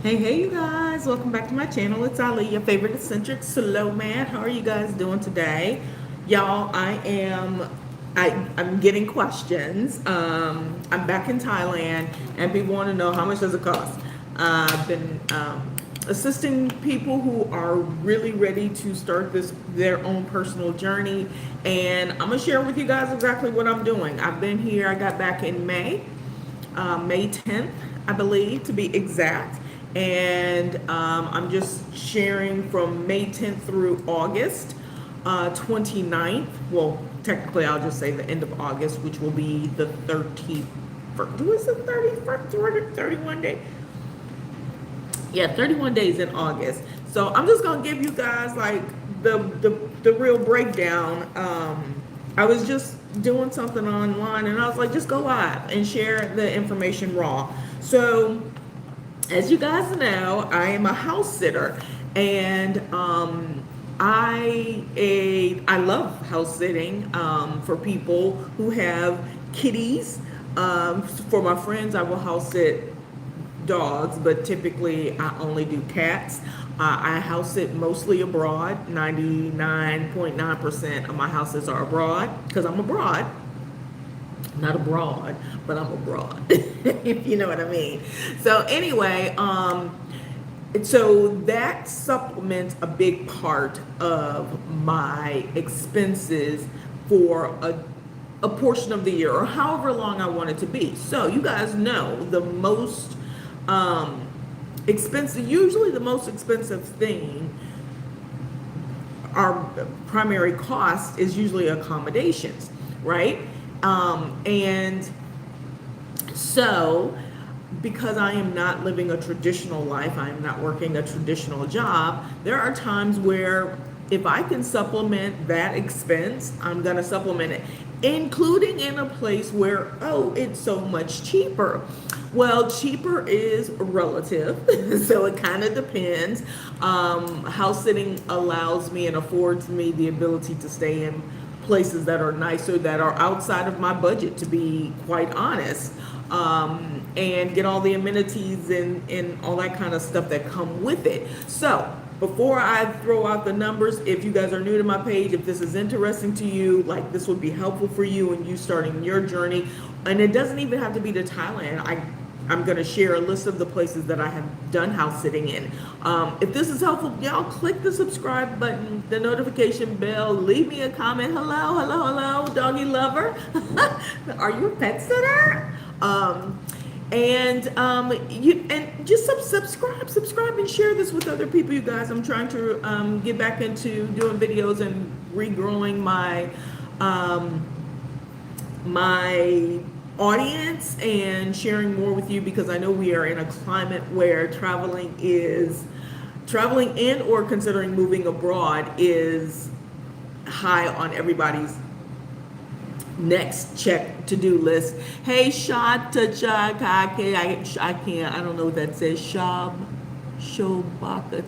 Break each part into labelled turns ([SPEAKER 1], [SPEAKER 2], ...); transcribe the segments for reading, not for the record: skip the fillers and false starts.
[SPEAKER 1] Hey, you guys, welcome back to my channel. It's Ali, your favorite eccentric SLO-mad. How are you guys doing today? Y'all, I'm getting questions. I'm back in Thailand and people want to know how much does it cost. I've been assisting people who are really ready to start their own personal journey, and I'm gonna share with you guys exactly what I'm doing. I've been here, I got back in May 10th, I believe, to be exact. And I'm just sharing from May 10th through August 29th. Well, technically, I'll just say the end of August, which will be the 31st. Was it 31st? 31 days? Yeah, 31 days in August. So I'm just gonna give you guys like the real breakdown. I was just doing something online and I was like, just go live and share the information raw. So as you guys know, I am a house sitter, and I love house sitting for people who have kitties. For my friends, I will house sit dogs, but typically I only do cats. I house sit mostly abroad. 99.9% of my houses are abroad because I'm abroad. Not abroad, but I'm abroad, if you know what I mean. So anyway, so that supplements a big part of my expenses for a portion of the year, or however long I want it to be. So you guys know the most expensive, usually the most expensive thing, our primary cost is usually accommodations, right? And so, because I am not living a traditional life, I am not working a traditional job, there are times where if I can supplement that expense, I'm going to supplement it, including in a place where, oh, it's so much cheaper. Well, cheaper is relative, so it kind of depends. House sitting allows me and affords me the ability to stay in places that are nicer, that are outside of my budget, to be quite honest, and get all the amenities and all that kind of stuff that come with it. So before I throw out the numbers, if you guys are new to my page, if this is interesting to you, like this would be helpful for you and you starting your journey, and it doesn't even have to be to Thailand. I'm going to share a list of the places that I have done house sitting in. If this is helpful, y'all click the subscribe button, the notification bell, leave me a comment. Hello, doggy lover. Are you a pet sitter? And just subscribe and share this with other people, you guys. I'm trying to get back into doing videos and regrowing my audience and sharing more with you, because I know we are in a climate where traveling in or considering moving abroad is high on everybody's next check to-do list. Hey, I can't, I don't know what that says. Shobaka,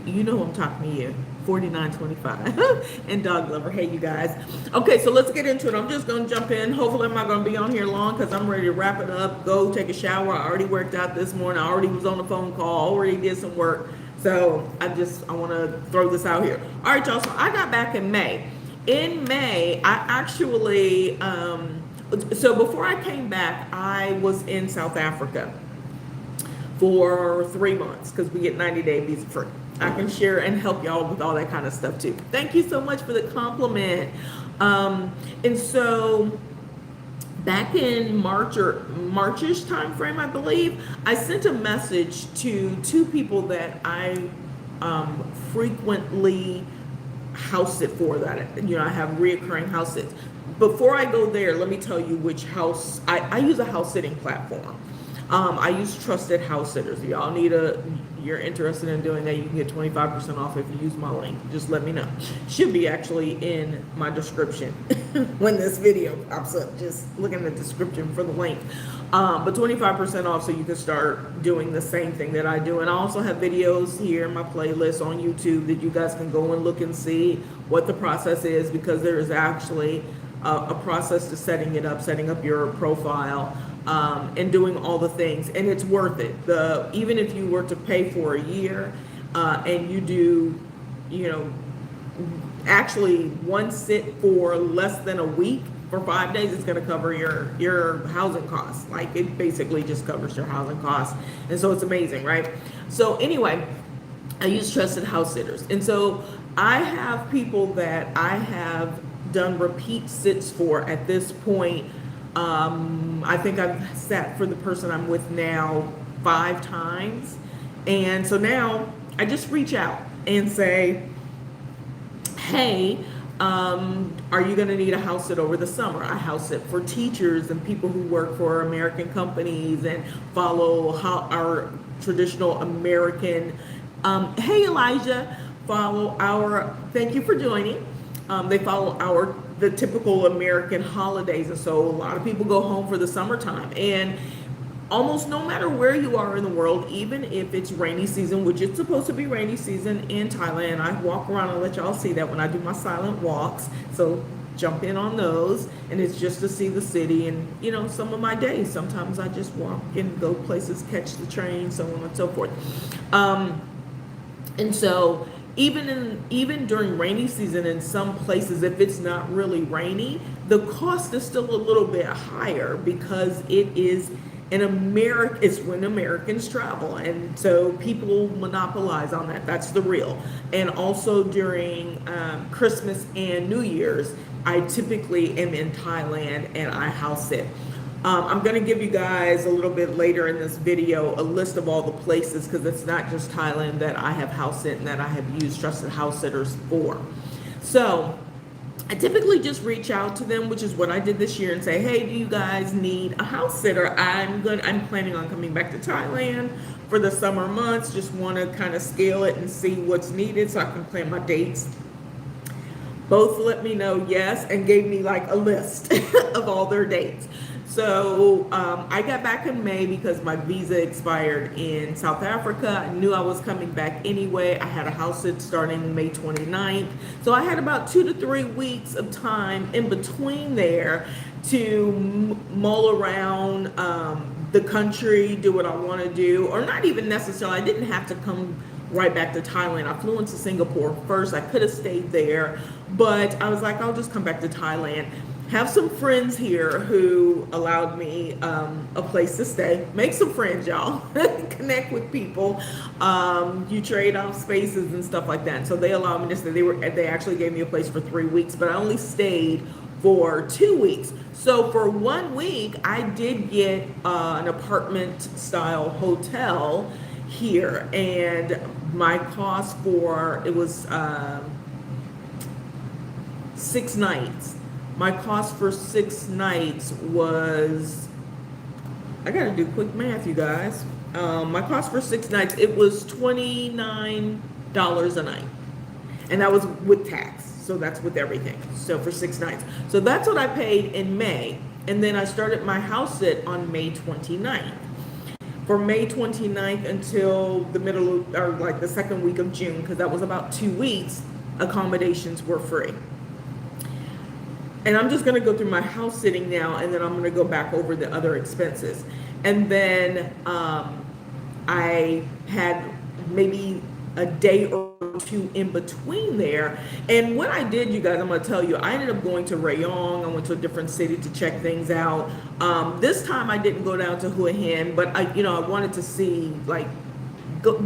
[SPEAKER 1] you know I'm talking to you. 4925 and dog lover. Hey, you guys. Okay, so let's get into it. I'm just gonna jump in. Hopefully I'm not gonna be on here long because I'm ready to wrap it up, go take a shower. I already worked out this morning. I already was on the phone call, already did some work. So I want to throw this out here. All right, y'all, so I got back in May. In May, I actually, so before I came back, I was in South Africa for 3 months because we get 90-day visa free. I can share and help y'all with all that kind of stuff too. Thank you so much for the compliment. And so back in Marchish time frame, I believe, I sent a message to 2 people that I frequently house sit for, that I have reoccurring house sits. Before I go there, let me tell you which house I use. A house sitting platform. I use Trusted House Sitters. You're interested in doing that, you can get 25% off if you use my link. Just let me know. Should be actually in my description when this video pops up. Just look in the description for the link. But 25% off, so you can start doing the same thing that I do. And I also have videos here in my playlist on YouTube that you guys can go and look and see what the process is, because there is actually a process to setting up your profile, and doing all the things, and it's worth it. Even if you were to pay for a year, and you do, you know, actually one sit for less than a week for 5 days, it's going to cover your housing costs. Like, it basically just covers your housing costs, and so it's amazing, right? So anyway, I use trusted house sitters, and so I have people that I have done repeat sits for at this point. I think I've sat for the person I'm with now 5 times, and so now I just reach out and say, hey, are you going to need a house sit over the summer? I house sit for teachers and people who work for American companies and follow our traditional American, hey Elijah, thank you for joining. They follow the typical American holidays. And so a lot of people go home for the summertime, and almost no matter where you are in the world, even if it's rainy season, which it's supposed to be rainy season in Thailand. I walk around and let y'all see that when I do my silent walks. So jump in on those, and it's just to see the city. And, you know, some of my days, sometimes I just walk and go places, catch the train, so on and so forth. And so even during rainy season in some places, if it's not really rainy, the cost is still a little bit higher because it's when Americans travel, and so people monopolize on that. That's the real. And also during Christmas and New Year's, I typically am in Thailand and I house sit. I'm going to give you guys a little bit later in this video a list of all the places, because it's not just Thailand that I have house sit and that I have used trusted house sitters for. So I typically just reach out to them, which is what I did this year, and say, hey, do you guys need a house sitter? I'm planning on coming back to Thailand for the summer months. Just want to kind of scale it and see what's needed so I can plan my dates. Both let me know yes, and gave me like a list of all their dates. So I got back in May because my visa expired in South Africa. I knew I was coming back anyway. I had a house sit starting May 29th. So I had about 2 to 3 weeks of time in between there to mull around the country, do what I want to do, or not even necessarily. I didn't have to come right back to Thailand. I flew into Singapore first. I could have stayed there, but I was like, I'll just come back to Thailand. Have some friends here who allowed me a place to stay. Make some friends, y'all. Connect with people. You trade off spaces and stuff like that. So they allowed me to stay. They actually gave me a place for 3 weeks, but I only stayed for 2 weeks. So for 1 week, I did get an apartment style hotel here, and my cost it was 6 nights. My cost for 6 nights was, I gotta do quick math, you guys. My cost for 6 nights, it was $29 a night. And that was with tax, so that's with everything. So for 6 nights. So that's what I paid in May. And then I started my house sit on May 29th. For May 29th until the second week of June, because that was about 2 weeks, accommodations were free. And I'm just going to go through my house sitting now, and then I'm going to go back over the other expenses. And then I had maybe a day or 2 in between there. And what I did, you guys, I'm going to tell you, I ended up going to Rayong. I went to a different city to check things out. This time I didn't go down to Hua Hin, but I wanted to see,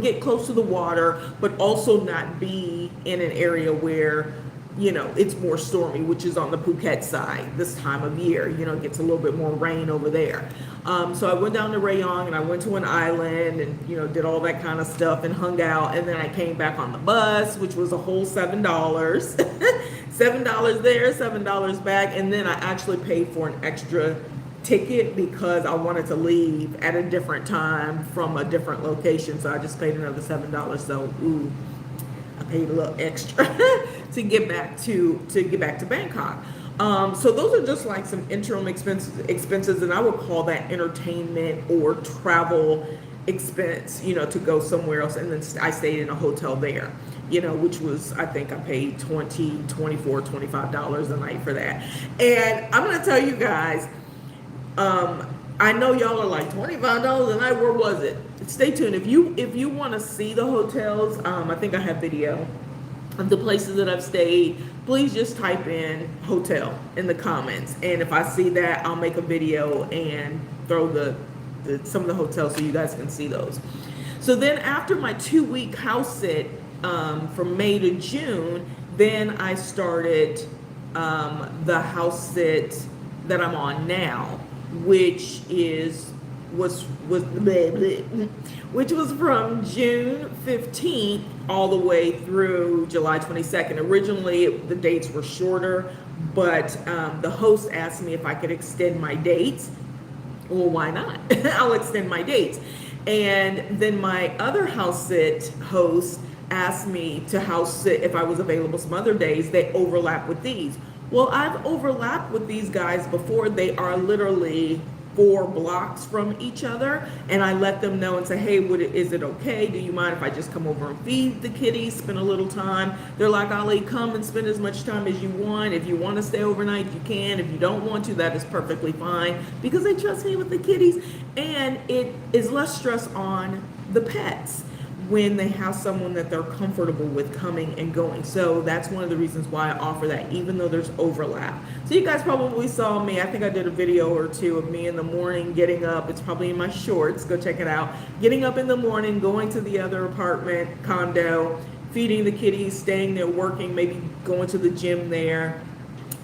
[SPEAKER 1] get close to the water, but also not be in an area where it's more stormy, which is on the Phuket side this time of year. It gets a little bit more rain over there. So I went down to Rayong, and I went to an island and, did all that kind of stuff and hung out. And then I came back on the bus, which was a whole $7. $7 there, $7 back. And then I actually paid for an extra ticket because I wanted to leave at a different time from a different location. So I just paid another $7. So, I paid a little extra to get back to Bangkok. So those are just like some interim expenses, and I would call that entertainment or travel expense, to go somewhere else. And then I stayed in a hotel there. which was, I think I paid $20, $24, $25 a night for that. And I'm going to tell you guys, I know y'all are like $25 a night. Where was it? Stay tuned. If you want to see the hotels, I think I have video of the places that I've stayed. Please just type in hotel in the comments, and if I see that, I'll make a video and throw some of the hotels so you guys can see those. So then after my 2-week house sit from May to June, then I started the house sit that I'm on now, which was from June 15th all the way through July 22nd. Originally, the dates were shorter, but the host asked me if I could extend my dates. Well, why not? I'll extend my dates. And then my other house sit host asked me to house sit if I was available some other days. They overlap with these. Well, I've overlapped with these guys before. They are literally 4 blocks from each other, and I let them know and say, hey, is it okay? Do you mind if I just come over and feed the kitties, spend a little time? They're like, Ali, come and spend as much time as you want. If you want to stay overnight, you can. If you don't want to, that is perfectly fine, because they trust me with the kitties, and it is less stress on the pets when they have someone that they're comfortable with coming and going. So that's one of the reasons why I offer that, even though there's overlap. So you guys probably saw me, I think I did a video or 2 of me in the morning getting up. It's probably in my shorts, go check it out. Getting up in the morning, going to the other apartment, condo, feeding the kitties, staying there, working, maybe going to the gym there,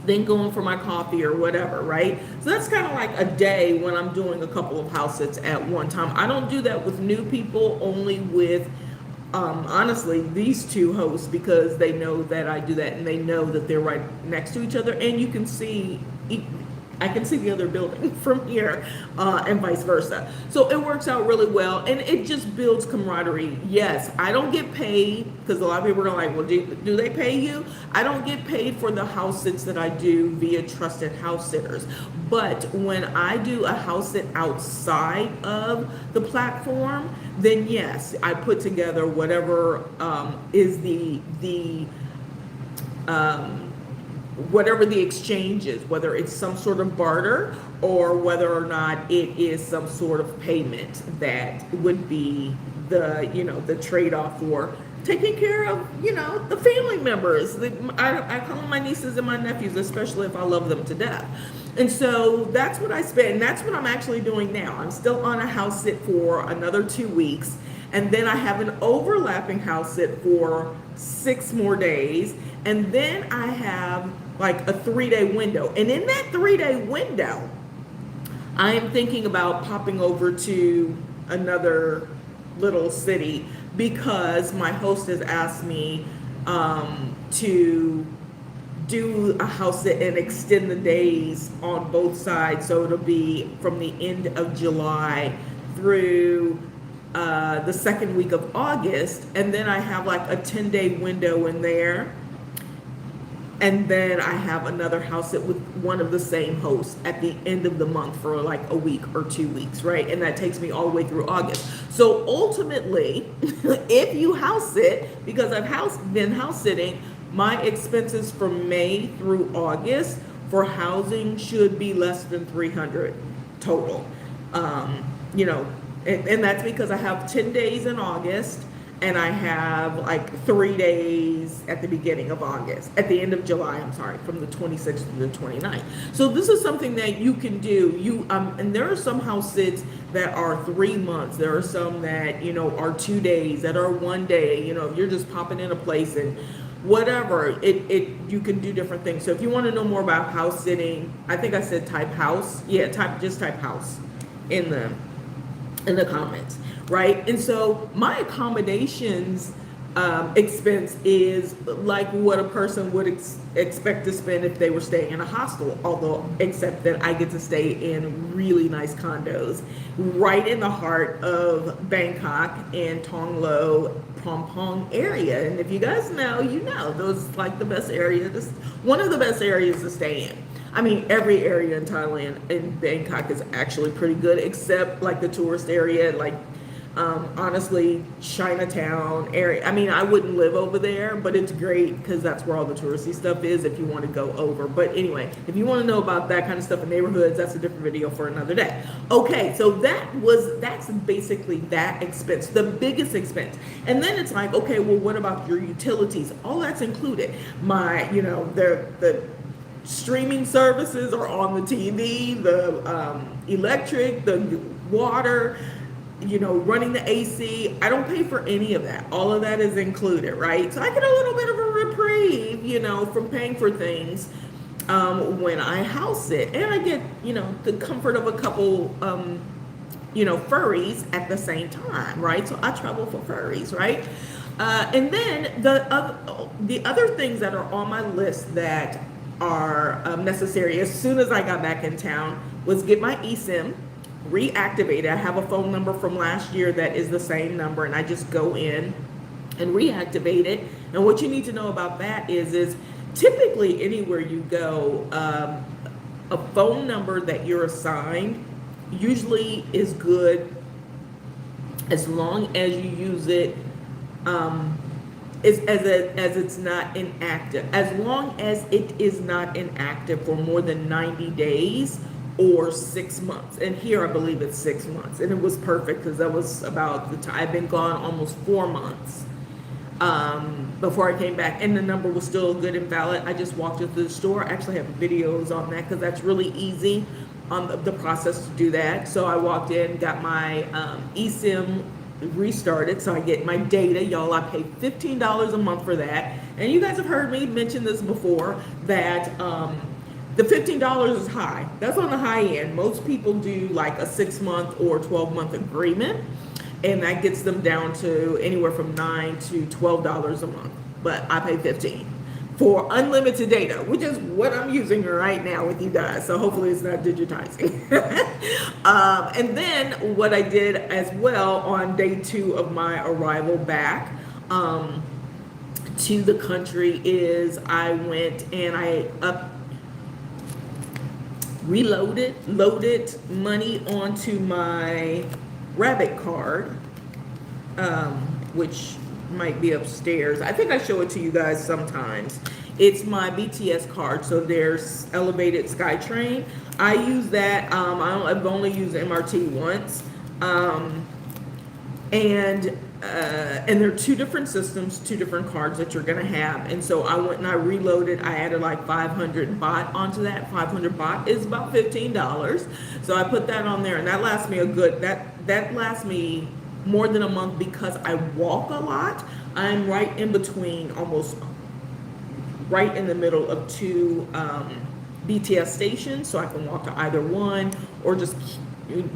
[SPEAKER 1] then going for my coffee or whatever, right? So that's kind of like a day when I'm doing a couple of house sits at one time. I don't do that with new people, only with, honestly, these 2 hosts, because they know that I do that, and they know that they're right next to each other, and you can see, I can see the other building from here, and vice versa. So it works out really well, and it just builds camaraderie. Yes, I don't get paid, because a lot of people are like, well, do they pay you? I don't get paid for the house sits that I do via Trusted House Sitters. But when I do a house sit outside of the platform, then yes, I put together whatever is whatever the exchange is, whether it's some sort of barter or whether or not it is some sort of payment that would be the trade-off for taking care of, the family members. I call them my nieces and my nephews, especially if I love them to death. And so that's what I spend. And that's what I'm actually doing now. I'm still on a house sit for another 2 weeks. And then I have an overlapping house sit for 6 more days. And then I have like a 3-day window. And in that 3-day window, I am thinking about popping over to another little city, because my host has asked me to do a house sit and extend the days on both sides. So it'll be from the end of July through the 2nd week of August. And then I have like a 10-day window in there. And then I have another house sit with one of the same hosts at the end of the month for like a week or 2 weeks, right? And that takes me all the way through August. So ultimately, if you house sit, because I've been house sitting, my expenses from May through August for housing should be less than $300 total. And that's because I have 10 days in August, and I have like 3 days at the beginning of August, at the end of July, I'm sorry, from the 26th to the 29th. So this is something that you can do. And there are some house sits that are 3 months. There are some that, are 2 days, that are 1 day. You're just popping in a place and whatever, you can do different things. So if you want to know more about house sitting, I think I said type house. Yeah, type house in the comments, right? And so my accommodations expense is like what a person would expect to spend if they were staying in a hostel, except that I get to stay in really nice condos right in the heart of Bangkok and Thong Lo, Phrom Phong area. And if you guys know, those like the best area, one of the best areas to stay in. I mean, every area in Thailand and Bangkok is actually pretty good, except like the tourist area, like Honestly, Chinatown area. I mean, I wouldn't live over there, but it's great because that's where all the touristy stuff is if you want to go over. But anyway, if you want to know about that kind of stuff in neighborhoods, that's a different video for another day. Okay, so that's basically that expense, the biggest expense. And then it's like, okay, well, what about your utilities? All that's included. My, the streaming services are on the TV, the electric, the water, running the AC. I don't pay for any of that. All of that is included, right? So I get a little bit of a reprieve, from paying for things when I house sit. And I get, the comfort of a couple, furries at the same time, right? So I travel for furries, right? And then the other things that are on my list that are necessary as soon as I got back in town was get my eSIM reactivated. I have a phone number from last year that is the same number, and I just go in and reactivate it. And what you need to know about that is typically anywhere you go, a phone number that you're assigned usually is good as long as you use it as it's not inactive. As long as it is not inactive for more than 90 days or 6 months. And here I believe it's 6 months. And it was perfect because that was about the time. I've been gone almost 4 months before I came back. And the number was still good and valid. I just walked into the store. I actually have videos on that because that's really easy on the process to do that. So I walked in, got my eSIM restarted, so I get my data. Y'all, I pay $15 a month for that. And you guys have heard me mention this before, that the $15 is high. That's on the high end. Most people do like a 6-month or 12-month agreement, and that gets them down to anywhere from $9 to $12 a month. But I pay $15 for unlimited data, which is what I'm using right now with you guys. So hopefully it's not digitizing. And then what I did as well on day 2 of my arrival back to the country is I went and I loaded money onto my Rabbit card, which might be upstairs. I think I show it to you guys sometimes. It's my BTS card. So there's Elevated SkyTrain. I use that. I've only used MRT once. And there are 2 different systems, 2 different cards that you're gonna have. And so I went and I reloaded. I added like 500 baht onto that. 500 baht is about $15. So I put that on there, and that lasts me that lasts me more than a month because I walk a lot. I'm right in between, almost right in the middle of 2 BTS stations, so I can walk to either one or just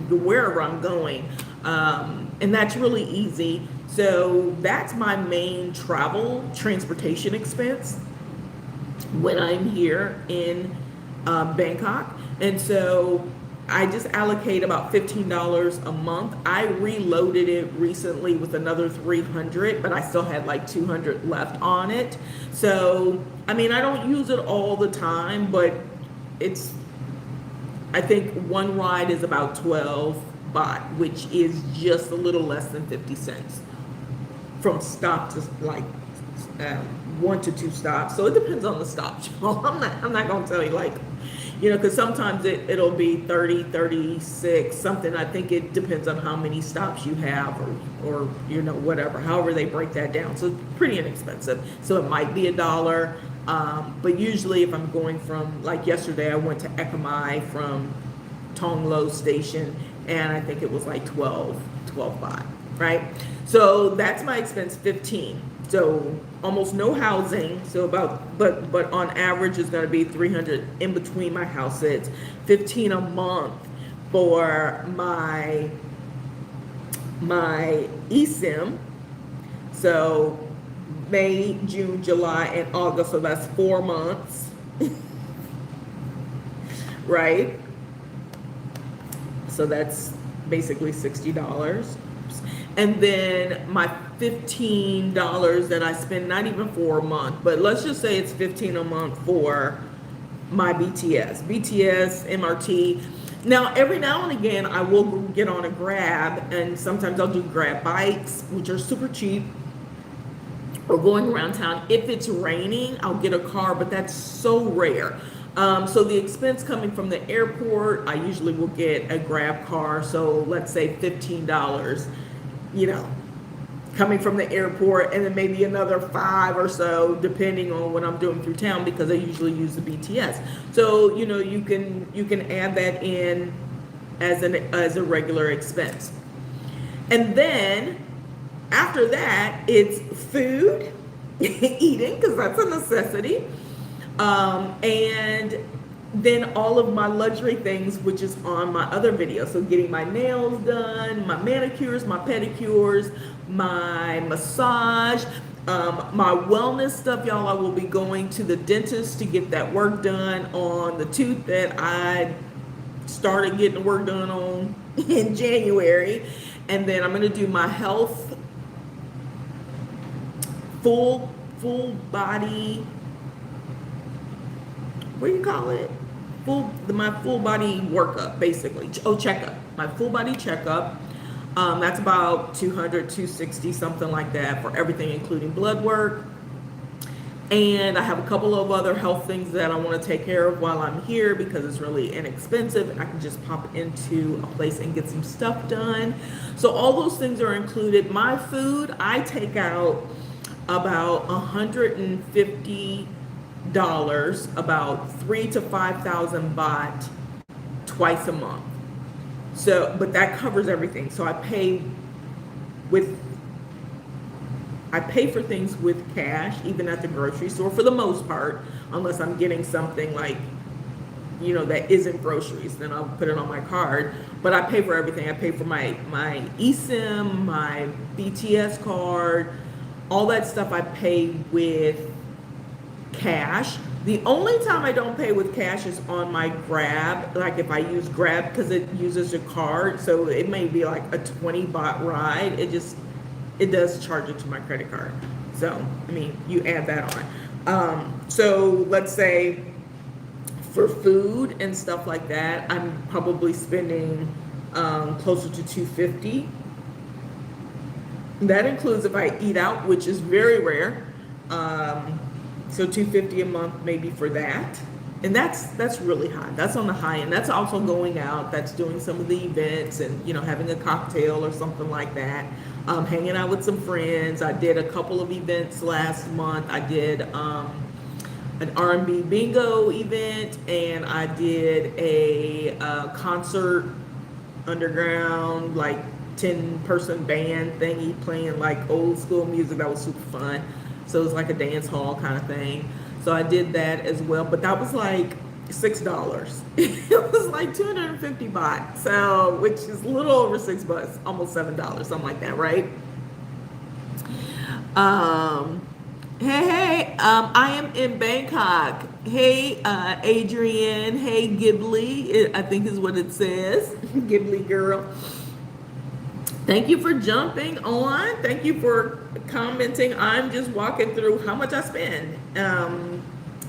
[SPEAKER 1] wherever I'm going. And that's really easy. So that's my main transportation expense when I'm here in Bangkok. And so I just allocate about $15 a month. I reloaded it recently with another 300, but I still had like 200 left on it. So, I mean, I don't use it all the time, but I think one ride is about 12 baht, which is just a little less than 50 cents from stop to like 1 to 2 stops. So it depends on the stop, y'all. I'm not gonna tell you like, because sometimes it'll be 30, 36, something. I think it depends on how many stops you have or whatever, however they break that down. So it's pretty inexpensive. So it might be $1. But usually if I'm going from, like yesterday, I went to Ekamai from Tonglo station, and I think it was like 12 baht, right? So that's my expense, 15. So almost no housing. So but on average it's going to be 300 in between my house sits, 15 a month for my eSIM. So May, June, July, and August. So that's 4 months, right? So that's basically $60. And then my $15 that I spend, not even for a month, but let's just say it's 15 a month for my BTS, MRT. Now, every now and again, I will get on a Grab, and sometimes I'll do Grab bikes, which are super cheap, or going around town. If it's raining, I'll get a car, but that's so rare. So the expense coming from the airport, I usually will get a Grab car. So let's say $15, you know, coming from the airport, and then maybe another 5 or so depending on what I'm doing through town, because I usually use the BTS. So you know, you can add that in as a regular expense. And then after that, it's food, eating, because that's a necessity, and then all of my luxury things, which is on my other video. So getting my nails done, my manicures, my pedicures, my massage, my wellness stuff, y'all. I will be going to the dentist to get that work done on the tooth that I started getting the work done on in January. And then I'm going to do my health, full body, what do you call it? My full body workup, basically. Checkup. My full body checkup. That's about $200, $260, something like that, for everything, including blood work. And I have a couple of other health things that I want to take care of while I'm here, because it's really inexpensive and I can just pop into a place and get some stuff done. So all those things are included. My food, I take out about $150, about 3,000 to 5,000 baht twice a month. So, but that covers everything. So I pay for things with cash, even at the grocery store, for the most part, unless I'm getting something like, you know, that isn't groceries, then I'll put it on my card. But I pay for everything. I pay for my eSIM, my BTS card, all that stuff I pay with cash. The only time I don't pay with cash is on my Grab. Like if I use Grab, because it uses a card, so it may be like a 20 baht ride. It does charge it to my credit card. So, I mean, you add that on. So let's say for food and stuff like that, I'm probably spending closer to $250. That includes if I eat out, which is very rare. So $250 a month maybe for that. And that's really high. That's on the high end. That's also going out. That's doing some of the events and, you know, having a cocktail or something like that. Hanging out with some friends. I did a couple of events last month. I did an R&B bingo event, and I did a concert, underground, like 10-person band thingy, playing like old school music. That was super fun. So it was like a dance hall kind of thing. So I did that as well, but that was like $6. It was like 250 baht, so which is a little over $6, almost $7, something like that, right? Hey, I am in Bangkok. Hey, Adrienne. Hey, Ghibli. I think is what it says. Ghibli girl. Thank you for jumping on. Thank you for commenting. I'm just walking through how much I spend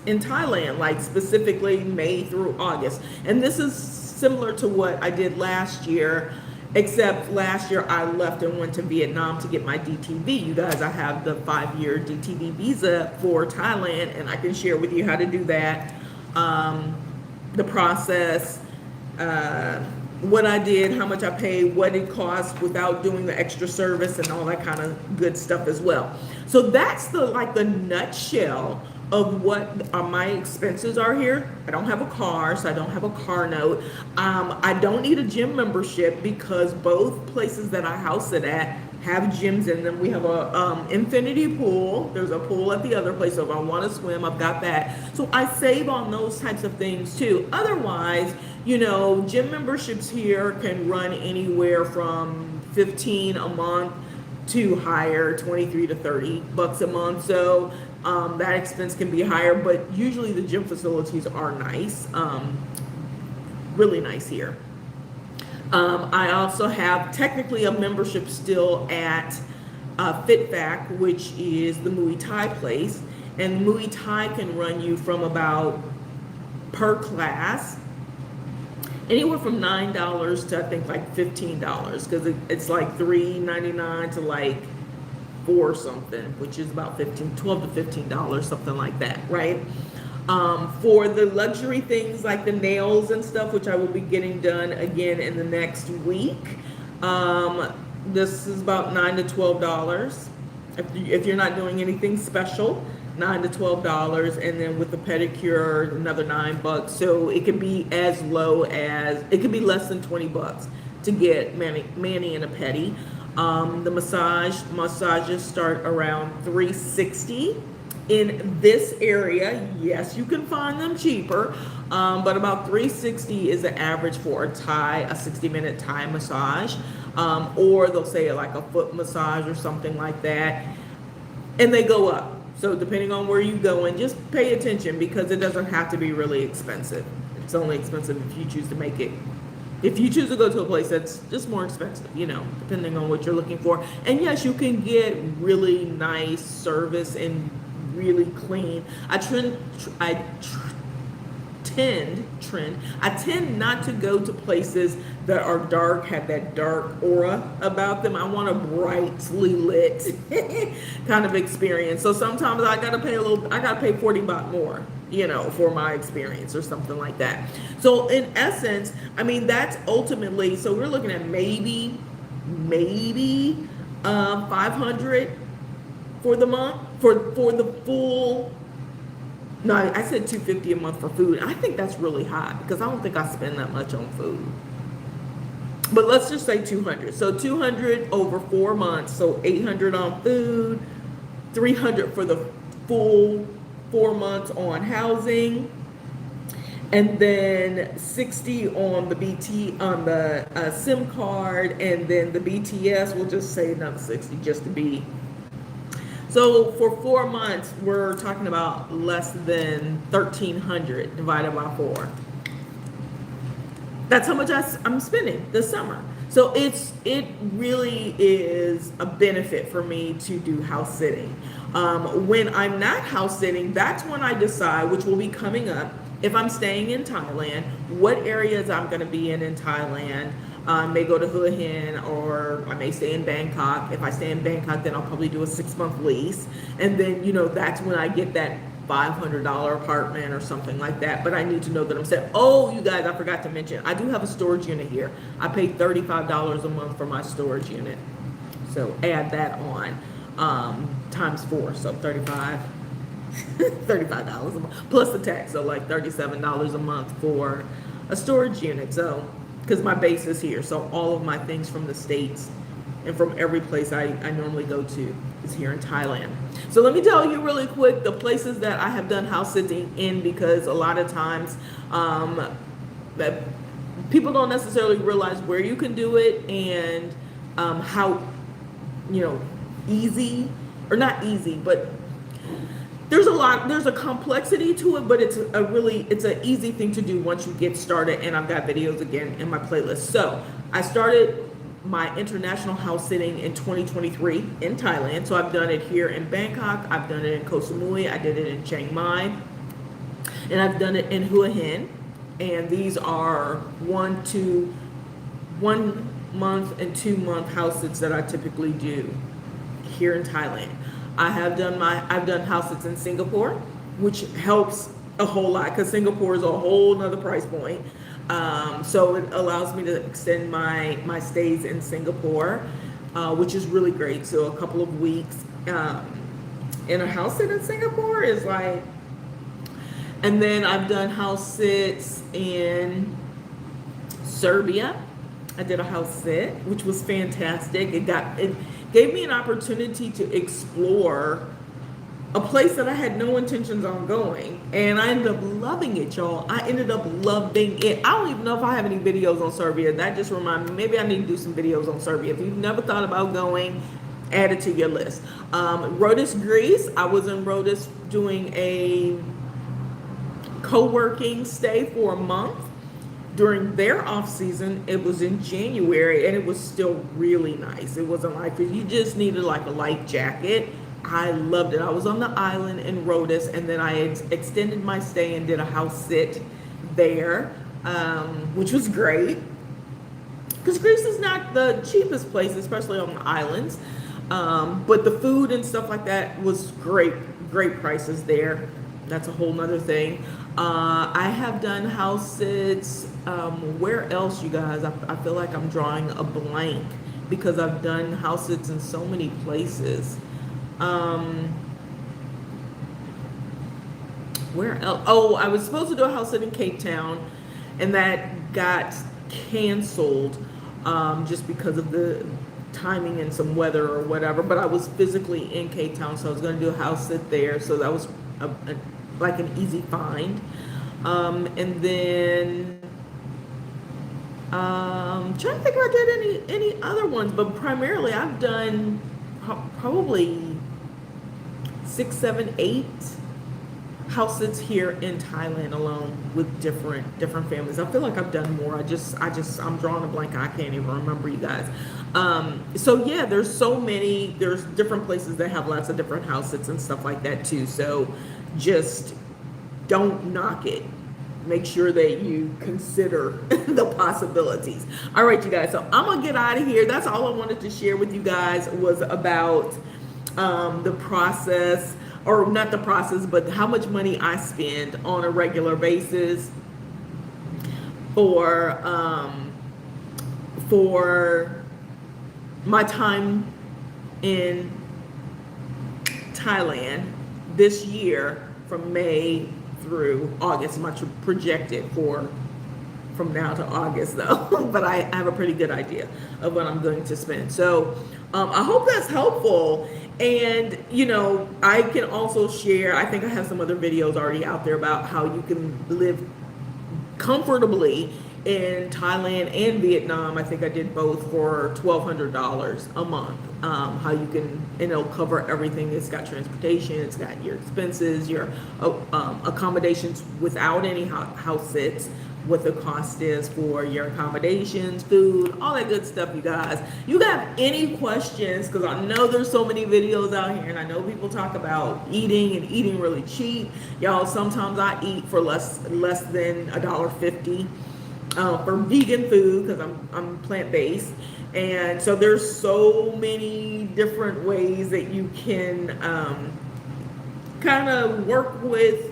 [SPEAKER 1] in Thailand, like specifically May through August. And this is similar to what I did last year, except last year I left and went to Vietnam to get my DTV. You guys, I have the 5-year DTV visa for Thailand, and I can share with you how to do that, the process, what I did, how much I paid, what it cost without doing the extra service, and all that kind of good stuff as well. So that's the nutshell of what my expenses are here. I don't have a car, so I don't have a car note. I don't need a gym membership because both places that I house it at have gyms in them. We have a infinity pool. There's a pool at the other place, so if I want to swim, I've got that. So I save on those types of things too. Otherwise, you know, gym memberships here can run anywhere from 15 a month to higher, 23 to 30 bucks a month. So that expense can be higher, but usually the gym facilities are nice, really nice here. I also have technically a membership still at FitFac, which is the Muay Thai place. And Muay Thai can run you from about, per class, anywhere from $9 to I think like $15, because it's like $3.99 to like four something, which is about 12 to $15, something like that, right? For the luxury things like the nails and stuff, which I will be getting done again in the next week, this is about $9 to $12. If you're not doing anything special, $9 to $12, and then with the pedicure, another $9. So it could be as low as, it could be less than $20 to get mani and a pedi. The massages start around $360 in this area. Yes, you can find them cheaper, but about $360 is the average for a 60-minute Thai massage, or they'll say like a foot massage or something like that, and they go up. So depending on where you go, and just pay attention, because it doesn't have to be really expensive. It's only expensive if you choose to make it. If you choose to go to a place that's just more expensive, you know, depending on what you're looking for. And yes, you can get really nice service and really clean. I tend not to go to places that are dark, have that dark aura about them. I want a brightly lit kind of experience. So sometimes I gotta pay $40 more, you know, for my experience or something like that. So in essence, I mean, that's ultimately, so we're looking at maybe 500 for the month, for the full. No, I said $250 a month for food. I think that's really high, because I don't think I spend that much on food. But let's just say 200. So 200 over 4 months. So 800 on food, 300 for the full 4 months on housing, and then 60 on the SIM card, and then the BTS, we'll just say another 60 just to be. So for 4 months, we're talking about less than 1,300 divided by 4. That's how much I'm spending this summer. So it really is a benefit for me to do house sitting. When I'm not house sitting, that's when I decide, which will be coming up, if I'm staying in Thailand, what areas I'm going to be in Thailand. I may go to Hua Hin, or I may stay in Bangkok. If I stay in Bangkok, then I'll probably do a 6-month lease. And then, you know, that's when I get that $500 apartment or something like that. But I need to know that I'm set. Oh, you guys, I forgot to mention, I do have a storage unit here. I pay $35 a month for my storage unit. So add that on, times 4, so $35 a month, plus the tax, so like $37 a month for a storage unit. So, because my base is here, so all of my things from the States and from every place I normally go to is here in Thailand. So let me tell you really quick the places that I have done house sitting in, because a lot of times that people don't necessarily realize where you can do it, and how, you know, easy, or not easy, but there's a complexity to it, but it's an easy thing to do once you get started. And I've got videos again in my playlist. So I started my international house sitting in 2023 in Thailand. So I've done it here in Bangkok, I've done it in Koh Samui, I did it in Chiang Mai, and I've done it in Hua Hin. And these are 1 month and 2 month house sits that I typically do here in Thailand. I've done house sits in Singapore, which helps a whole lot, because Singapore is a whole nother price point. So it allows me to extend my stays in Singapore, which is really great. So a couple of weeks in a house sit in Singapore is like, and then I've done house sits in Serbia. I did a house sit, which was fantastic. It gave me an opportunity to explore a place that I had no intentions on going, and I ended up loving it, y'all. I ended up loving it. I don't even know if I have any videos on Serbia. That just reminded me, maybe I need to do some videos on Serbia. If you've never thought about going, add it to your list. Rhodes, Greece. I was in Rhodes doing a co-working stay for a month. During their off season, it was in January, and it was still really nice. It wasn't like, you just needed like a light jacket. I loved it. I was on the island in Rhodes, and then I extended my stay and did a house sit there. which was great. Because Greece is not the cheapest place, especially on the islands. But the food and stuff like that was great, great prices there. That's a whole nother thing. I have done house sits. Where else, you guys? I feel like I'm drawing a blank because I've done house sits in so many places. Where else? Oh, I was supposed to do a house sit in Cape Town, and that got canceled just because of the timing and some weather or whatever. But I was physically in Cape Town, so I was going to do a house sit there. So that was like an easy find. And then trying to think if I did any other ones, but primarily I've done probably 6, 7, 8 house sits here in Thailand alone with different families. I feel like I've done more. I'm drawing a blank. I can't even remember, you guys. So yeah, there's different places that have lots of different house sits and stuff like that too. So just don't knock it. Make sure that you consider the possibilities. All right, you guys. So I'm gonna get out of here. That's all I wanted to share with you guys was about the process. Or not the process, but how much money I spend on a regular basis for my time in Thailand this year from May through August. Much projected for from now to August though, but I have a pretty good idea of what I'm going to spend. So I hope that's helpful. And, you know, I can also share, I think I have some other videos already out there about how you can live comfortably in Thailand and Vietnam. I think I did both for $1,200 a month. How you can, and it'll cover everything. It's got transportation, it's got your expenses, your accommodations without any house sits, what the cost is for your accommodations, food, all that good stuff, you guys. You got any questions? Because I know there's so many videos out here, and I know people talk about eating and eating really cheap. Y'all, sometimes I eat for less than $1.50 for vegan food because I'm plant-based. And so there's so many different ways that you can kind of work with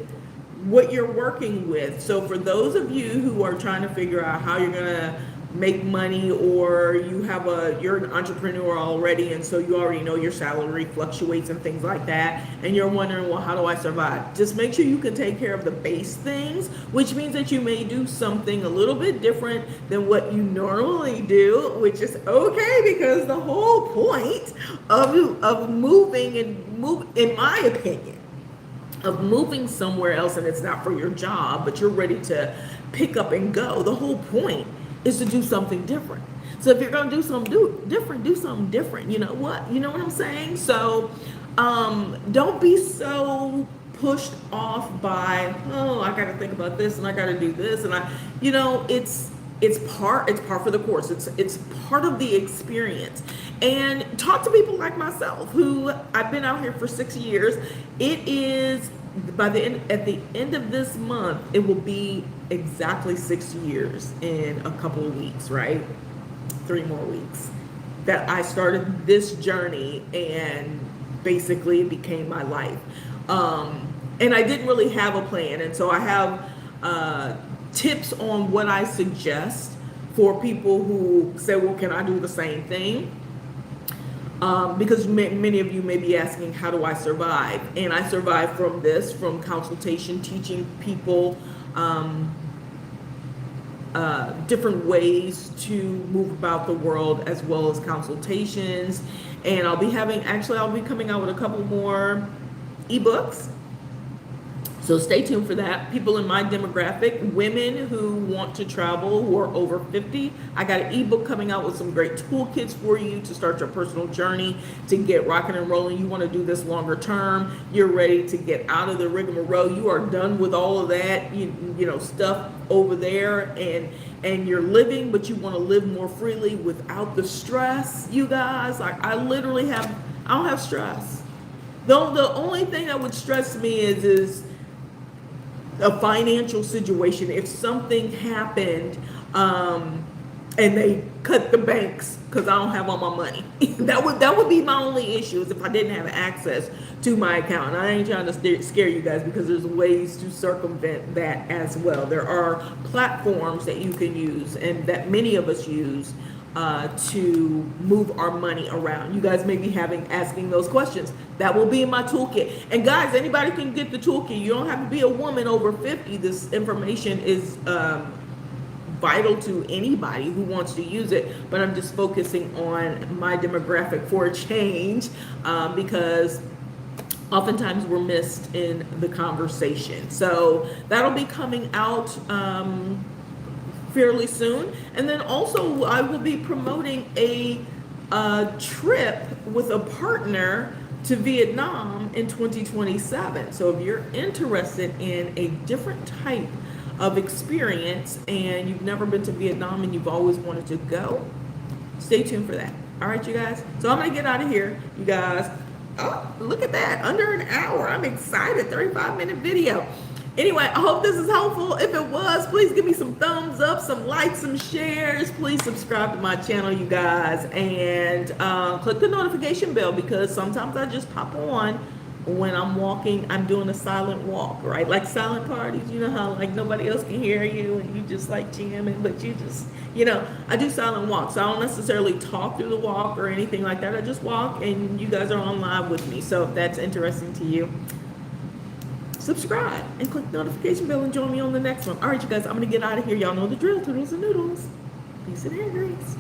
[SPEAKER 1] what you're working with. So for those of you who are trying to figure out how you're gonna make money, or you're an entrepreneur already, and so you already know your salary fluctuates and things like that, and you're wondering, well, how do I survive? Just make sure you can take care of the base things, which means that you may do something a little bit different than what you normally do, which is okay, because the whole point of moving in my opinion, of moving somewhere else, and it's not for your job, but you're ready to pick up and go. The whole point is to do something different. So if you're gonna do something different. You know what? You know what I'm saying? So don't be so pushed off by, oh, I gotta think about this and I gotta do this, and it's par for the course. It's part of the experience. And talk to people like myself, who I've been out here for 6 years. It is at the end of this month, it will be exactly 6 years in a couple of weeks, right? 3 more weeks that I started this journey, and basically it became my life. And I didn't really have a plan, and so I have tips on what I suggest for people who say, well, can I do the same thing? Because many of you may be asking, how do I survive? And I survive from consultation, teaching people different ways to move about the world, as well as consultations. And I'll be coming out with a couple more ebooks. So stay tuned for that. People in my demographic, women who want to travel, who are over 50, I got an ebook coming out with some great toolkits for you to start your personal journey, to get rocking and rolling. You want to do this longer term. You're ready to get out of the rigmarole. You are done with all of that, stuff over there, and you're living, but you want to live more freely without the stress. You guys, like I don't have stress. The only thing that would stress me is a financial situation. If something happened, and they cut the banks because I don't have all my money. that would be my only issue, is if I didn't have access to my account. And I ain't trying to scare you guys, because there's ways to circumvent that as well. There are platforms that you can use and that many of us use to move our money around. You guys may be asking those questions. That will be in my toolkit. And guys, anybody can get the toolkit. You don't have to be a woman over 50. This information is vital to anybody who wants to use it, but I'm just focusing on my demographic for a change, because oftentimes we're missed in the conversation. So that'll be coming out fairly soon. And then also I will be promoting a trip with a partner to Vietnam in 2027. So if you're interested in a different type of experience and you've never been to Vietnam and you've always wanted to go, stay tuned for that. All right, you guys. So I'm gonna get out of here, you guys. Oh, look at that, under an hour. I'm excited. 35-minute video. Anyway, I hope this is helpful. If it was, please give me some thumbs up, some likes, some shares. Please subscribe to my channel, you guys, and click the notification bell, because sometimes I just pop on when I'm walking. I'm doing a silent walk, right? Like silent parties, you know how like nobody else can hear you and you just like jamming, but you just, I do silent walks. So I don't necessarily talk through the walk or anything like that. I just walk and you guys are on live with me. So if that's interesting to you, subscribe and click the notification bell and join me on the next one. All right, you guys, I'm going to get out of here. Y'all know the drill. Toodles and noodles. Peace and hair grease.